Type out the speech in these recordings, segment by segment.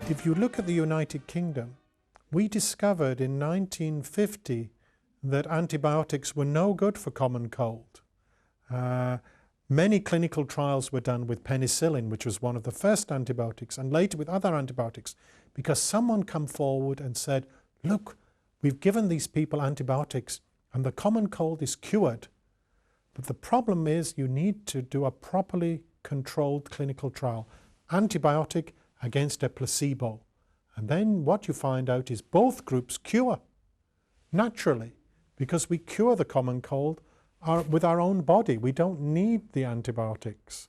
If you look at the United Kingdom, we discovered in 1950 that antibiotics were no good for common cold. Many clinical trials were done with penicillin, which was one of the first antibiotics, and later with other antibiotics, because someone came forward and said, look, we've given these people antibiotics and the common cold is cured. But the problem is you need to do a properly controlled clinical trial, antibiotic against a placebo. And then what you find out is both groups cure naturally, because we cure the common cold with our own body. We don't need the antibiotics.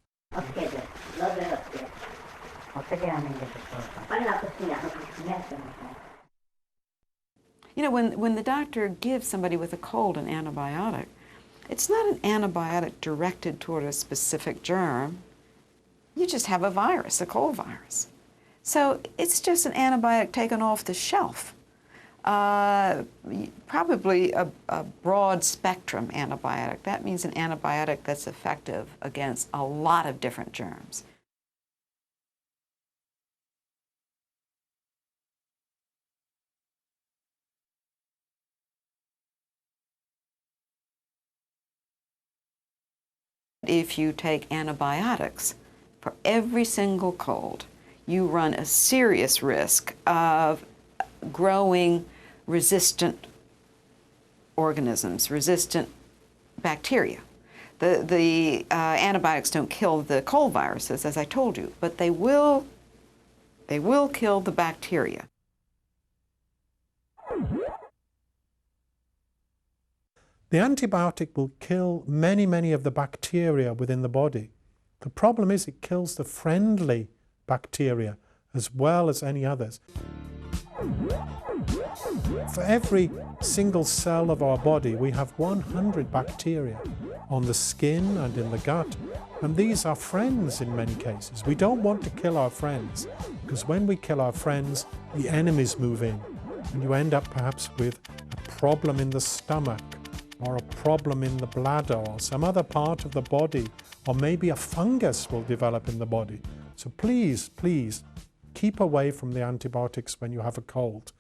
You know, when the doctor gives somebody with a cold an antibiotic, it's not an antibiotic directed toward a specific germ. You just have a virus, a cold virus. So it's just an antibiotic taken off the shelf. Probably a broad spectrum antibiotic. That means an antibiotic that's effective against a lot of different germs. If you take antibiotics for every single cold, you run a serious risk of growing resistant organisms, resistant bacteria. The antibiotics don't kill the cold viruses, as I told you, but they will kill the bacteria. The antibiotic will kill many, many of the bacteria within the body. The problem is it kills the friendly bacteria as well as any others. For every single cell of our body, we have 100 bacteria on the skin and in the gut, and these are friends in many cases. We don't want to kill our friends, because when we kill our friends, the enemies move in, and you end up perhaps with a problem in the stomach, or a problem in the bladder, or some other part of the body, or maybe a fungus will develop in the body. So please, please, keep away from the antibiotics when you have a cold.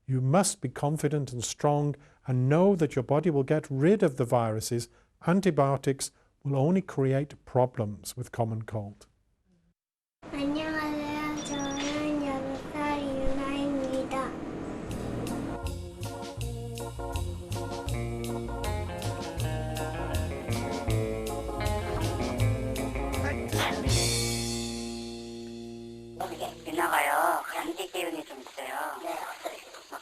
You must be confident and strong and know that your body will get rid of the viruses. Antibiotics will only create problems with common cold. 안녕하세요. 저는 6살 유나입니다. 유나가요, 감기 기운이 좀 있어요.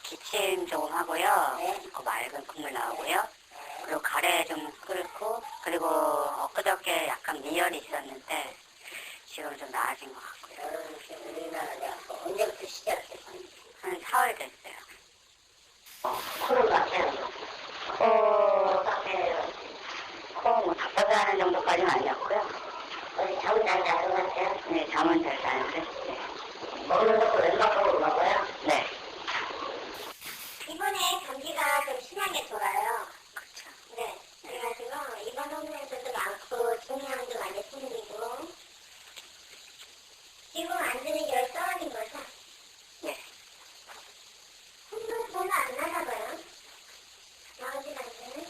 기침 조금 하고요. 맑은 콧물 나오고요. 그리고 가래 좀 끓고, 그리고 엊그저께 약간 미열이 있었는데 지금 좀 나아진 것 같고요. 언제부터 시작했어요? 한 4월 됐어요. 코로 나세요? 코 상태요. 코 뭐 답답해하는 정도까지는 아니었고요. 어디 잠은 잘 자는 것 같아요? 네, 잠은 잘 자는데. 네. 먹는 것도 왼쪽으로 먹어요? 네. 이번에 감기가 좀 심하게 돌아요. 그렇죠. 네. 그래가지고 입원 호흡에서도 많고 중량도 많이 생기고 지금 완전히 열 떨어진 거죠? 네. 손도 전혀 안 나나 봐요. 나오진 않지는.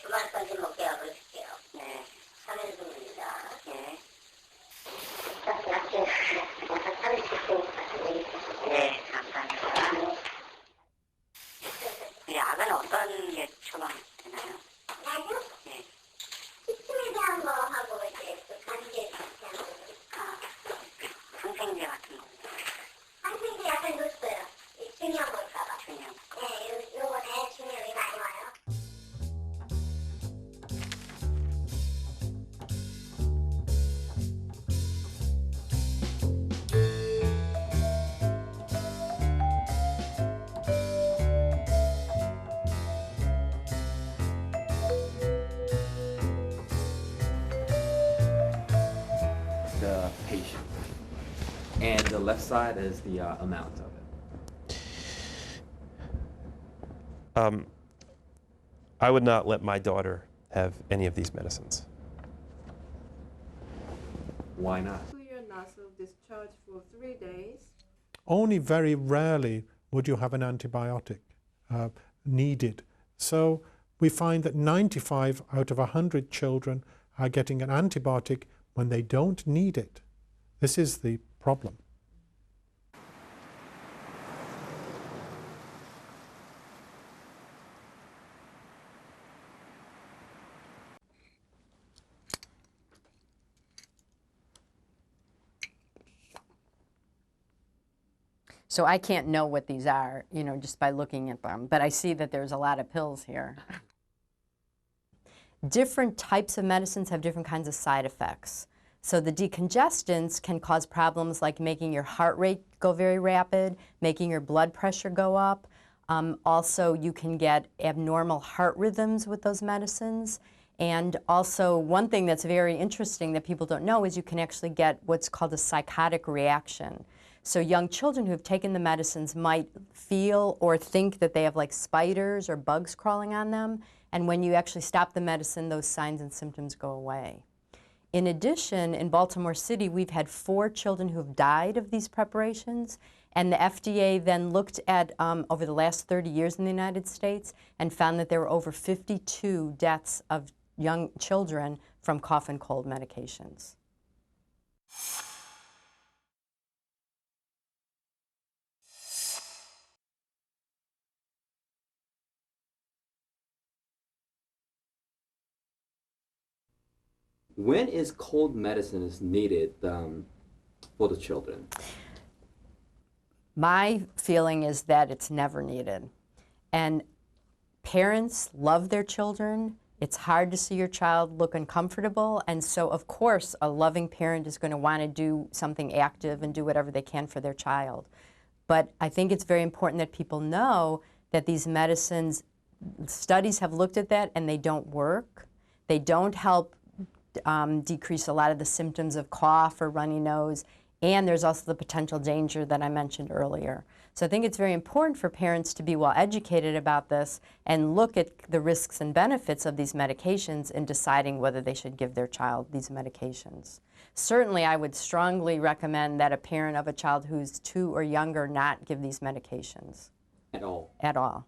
주말 건지 먹게 하고 있을게요. 네. 3일 중입니다. 네. 약해. 와서 살을 씻고 말씀드리겠습니다. 네, 감사합니다. 이 약은 어떤 게 처방되나요? 나도 네. 기침에 대한 거 하고 이제 또 감기에 대한 거. 항생제 같은 거. 항생제 약을 넣었어요. 중요한 걸까봐. 중요한 거. 네, 요번에 중요한 많이 와요. The patient, and the left side is the amount of it. I would not let my daughter have any of these medicines. Why not? Clear nasal discharge for 3 days. Only very rarely would you have an antibiotic needed. So we find that 95 out of 100 children are getting an antibiotic when they don't need it. This is the problem. So I can't know what these are, you know, just by looking at them, but I see that there's a lot of pills here. Different types of medicines have different kinds of side effects. So the decongestants can cause problems like making your heart rate go very rapid, making your blood pressure go up. Also, you can get abnormal heart rhythms with those medicines. And also, one thing that's very interesting that people don't know is you can actually get what's called a psychotic reaction. So young children who have taken the medicines might feel or think that they have like spiders or bugs crawling on them. And when you actually stop the medicine, those signs and symptoms go away. In addition, in Baltimore City, we've had 4 children who have died of these preparations. And the FDA then looked at over the last 30 years in the United States and found that there were over 52 deaths of young children from cough and cold medications. When is cold medicine is needed for the children? My feeling is that it's never needed. And parents love their children. It's hard to see your child look uncomfortable. And so, of course, a loving parent is going to want to do something active and do whatever they can for their child. But I think it's very important that people know that these medicines, studies have looked at that and they don't work. They don't help decrease a lot of the symptoms of cough or runny nose, and there's also the potential danger that I mentioned earlier. So I think it's very important for parents to be well educated about this and look at the risks and benefits of these medications in deciding whether they should give their child these medications. Certainly, I would strongly recommend that a parent of a child who's 2 or younger not give these medications. At all? At all.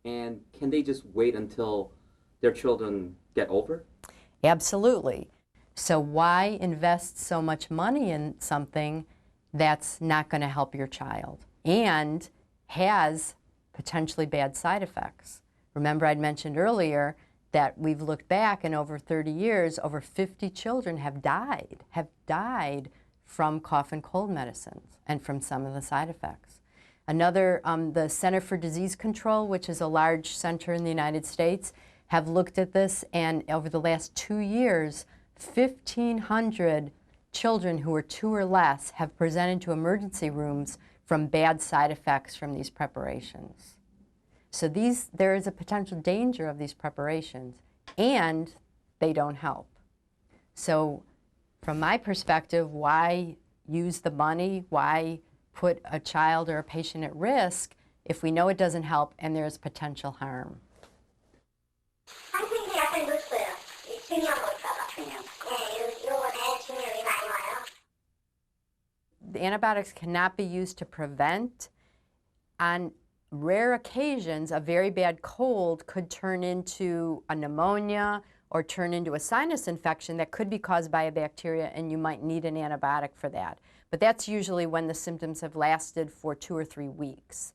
And can they just wait until their children get over? Absolutely. So why invest so much money in something that's not going to help your child and has potentially bad side effects? Remember, I'd mentioned earlier that we've looked back and over 30 years, over 50 children have died from cough and cold medicines and from some of the side effects. Another, the Center for Disease Control, which is a large center in the United States, have looked at this, and over the last 2 years, 1,500 children who are 2 or less have presented to emergency rooms from bad side effects from these preparations. So there is a potential danger of these preparations, and they don't help. So from my perspective, why use the money? Why put a child or a patient at risk if we know it doesn't help and there's potential harm? 선생님이 약간 놓쳐요. 중요한 거 있어서. 네, 요거는 중요히 많이 와요. The antibiotics cannot be used to prevent. On rare occasions, a very bad cold could turn into a pneumonia or turn into a sinus infection that could be caused by a bacteria, and you might need an antibiotic for that. But that's usually when the symptoms have lasted for 2 or 3 weeks.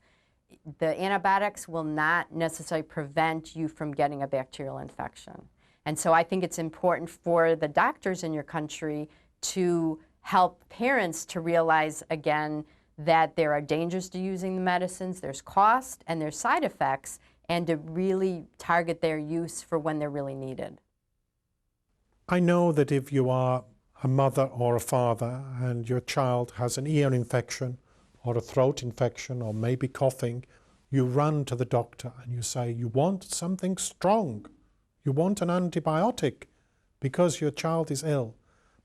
The antibiotics will not necessarily prevent you from getting a bacterial infection. And so I think it's important for the doctors in your country to help parents to realize, again, that there are dangers to using the medicines, there's cost, and there's side effects, and to really target their use for when they're really needed. I know that if you are a mother or a father and your child has an ear infection or a throat infection or maybe coughing, you run to the doctor and you say, you want something strong. You want an antibiotic because your child is ill.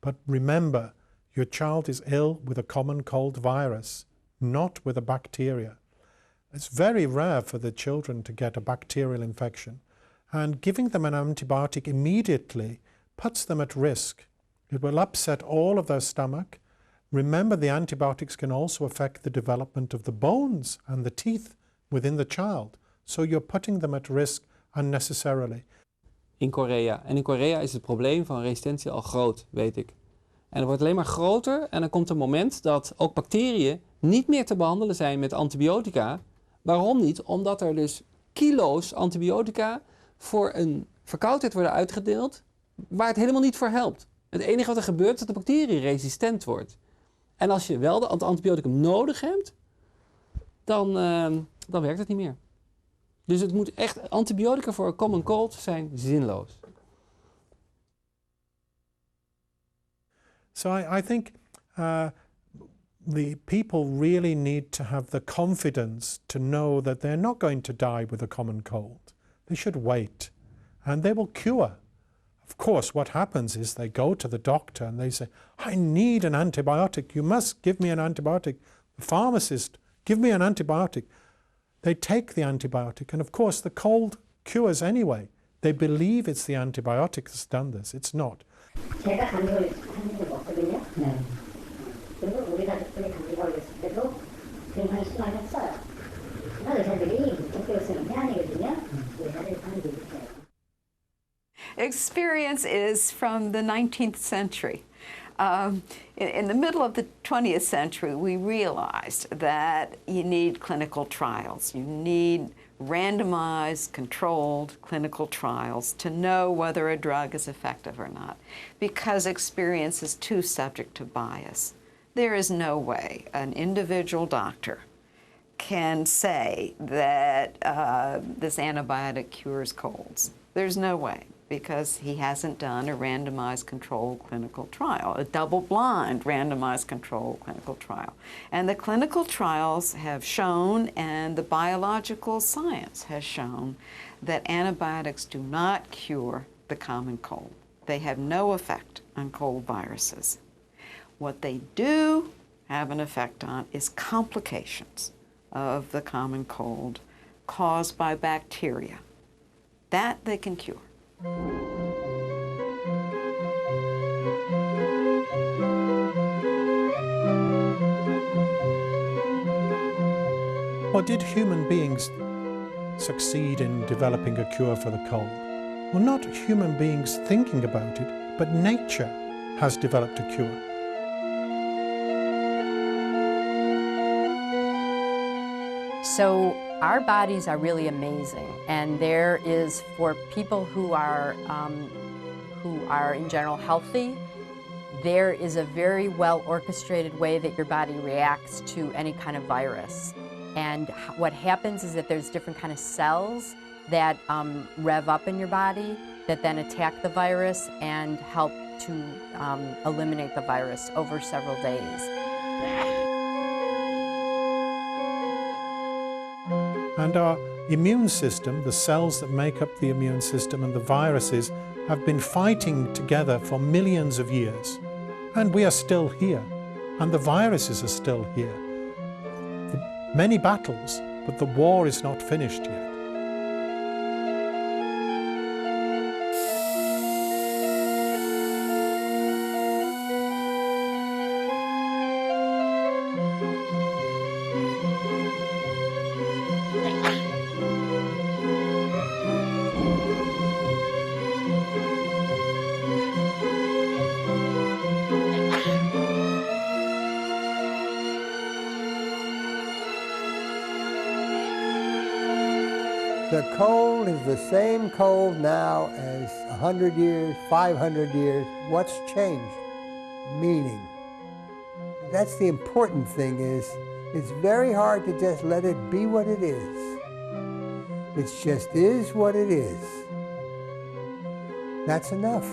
But remember, your child is ill with a common cold virus, not with a bacteria. It's very rare for the children to get a bacterial infection, and giving them an antibiotic immediately puts them at risk. It will upset all of their stomach. Remember, the antibiotics can also affect the development of the bones and the teeth within the child, so you're putting them at risk unnecessarily. In Korea. En in Korea is het probleem van resistentie al groot, weet ik. En het wordt alleen maar groter en er komt een moment dat ook bacteriën niet meer te behandelen zijn met antibiotica. Waarom niet? Omdat er dus kilo's antibiotica voor een verkoudheid worden uitgedeeld waar het helemaal niet voor helpt. Het enige wat er gebeurt is dat de bacterie resistent wordt. En als je wel het antibioticum nodig hebt, dan werkt het niet meer. Dus het moet echt, antibiotica voor een common cold zijn zinloos. So I think the people really need to have the confidence to know that they're not going to die with a common cold. They should wait, and they will cure. Of course, what happens is they go to the doctor and they say, I need an antibiotic. You must give me an antibiotic. The pharmacist, give me an antibiotic. They take the antibiotic, and of course the cold cures anyway. They believe it's the antibiotic that's done this. It's not. 제가 감기를 한 적이 없거든요. 네. 그리고 우리 가족들이 감기 걸렸을 때도 굉장히 심하셨어요. 의사들이 국제의사는 해야 되거든요. 의사들이 하는 게 있어요. Experience is from the 19th century. In the middle of the 20th century, we realized that you need clinical trials. You need randomized, controlled clinical trials to know whether a drug is effective or not, because experience is too subject to bias. There is no way an individual doctor can say that this antibiotic cures colds. There's no way, because he hasn't done a randomized controlled clinical trial, a double-blind randomized controlled clinical trial. And the clinical trials have shown, and the biological science has shown, that antibiotics do not cure the common cold. They have no effect on cold viruses. What they do have an effect on is complications of the common cold caused by bacteria. That they can cure. Well, did human beings succeed in developing a cure for the cold? Well, not human beings thinking about it, but nature has developed a cure. So our bodies are really amazing, and there is, for people who are in general healthy, there is a very well orchestrated way that your body reacts to any kind of virus. And what happens is that there's different kind of cells that rev up in your body that then attack the virus and help to eliminate the virus over several days. And our immune system, the cells that make up the immune system and the viruses, have been fighting together for millions of years. And we are still here. And the viruses are still here. Many battles, but the war is not finished yet. The cold is the same cold now as 100 years, 500 years. What's changed? Meaning. That's the important thing is, it's very hard to just let it be what it is. It just is what it is. That's enough.